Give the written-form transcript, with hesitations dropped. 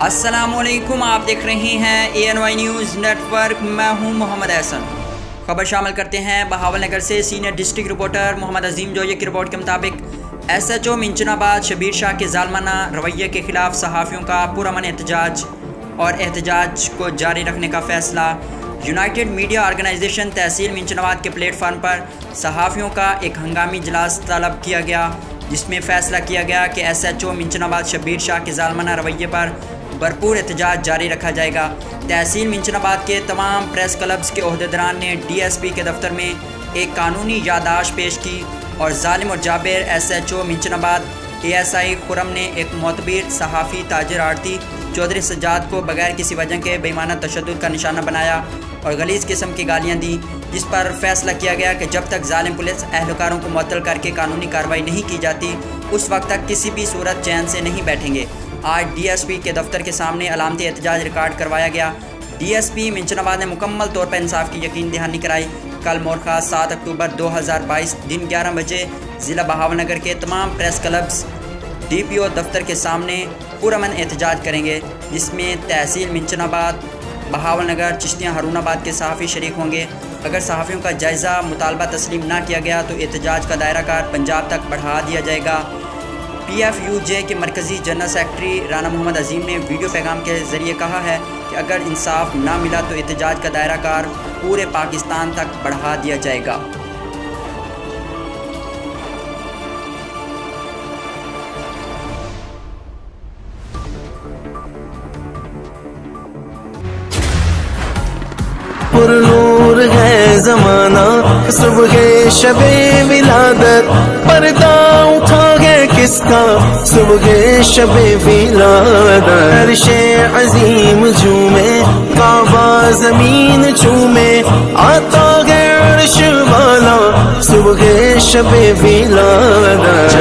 अस्सलामुअलैकुम, आप देख रहे हैं ANY न्यूज़ नेटवर्क। मैं हूं मोहम्मद एहसन। खबर शामिल करते हैं बहावलनगर से। सीनियर डिस्ट्रिक्ट रिपोर्टर मोहम्मद अजीम जोये की रिपोर्ट के मुताबिक SHO मिंचनाबाद शबीर शाह के जालमाना रवैये के ख़िलाफ़ सहाफ़ियों का पुरअमन एहतजाज और एहतजाज को जारी रखने का फ़ैसला। यूनाइटेड मीडिया ऑर्गेनाइजेशन तहसील मिंचनाबाद के प्लेटफार्म पर सहाफ़ियों का एक हंगामी इजलास तलब किया गया, जिसमें फ़ैसला किया गया कि SHO मिंचनाबाद शबीर शाह के जालमाना रवैये पर भरपूर एहतजाज जारी रखा जाएगा। तहसील मिंचनाबाद के तमाम प्रेस क्लब्स के ओहदेदारान ने DSP के दफ्तर में एक कानूनी याददाश्त पेश की और जालिम और जाबिर SHO मिंचनाबाद ASI खुरम ने एक मोतबर सहाफ़ी ताजिर आरती चौधरी सज्जाद को बगैर किसी वजह के बेईमाना तशद्दुद का निशाना बनाया और गलीज़ किस्म की गालियाँ दी, जिस पर फैसला किया गया कि जब तक जालिम पुलिस एहलकारों को मुअत्तल करके कानूनी कार्रवाई नहीं की जाती उस वक्त तक किसी भी सूरत चैन से नहीं बैठेंगे। आज DSP के दफ्तर के सामने अलामती एहतजाज रिकॉर्ड करवाया गया। DSP मिंचनाबाद ने मुकम्मल तौर पर इंसाफ की यकीन दहानी कराई। कल मोरखा 7 अक्टूबर 2022 दिन 11 बजे ज़िला बहावलनगर के तमाम प्रेस क्लब्स DPO दफ्तर के सामने पुरअमन एहतजाज करेंगे, जिसमें तहसील मिंचनाबाद, बहावलनगर, चिश्तियाँ, हारूनाबाद के सहाफ़ी शरीक होंगे। अगर सहाफ़ियों का जायज़ा मुतालबा तस्लीम ना किया गया तो एहतजाज का दायरा कार पंजाब तक बढ़ा दिया जाएगा। PFUJ के मरकज़ी जनरल सेक्रेटरी राना मोहम्मद अजीम ने वीडियो पैगाम के ज़रिए कहा है कि अगर इंसाफ ना मिला तो एहतजाज का दायरा कार पूरे पाकिस्तान तक बढ़ा दिया जाएगा। पुरनूर है ज़माना सुबह शबे विलादत, पर्दा उठा है किसका सुबह शबे विलादत। अर्शे अजीम झूमे, काबा जमीन झूमे, आता है अर्श वाला सुबह शबे विलादत।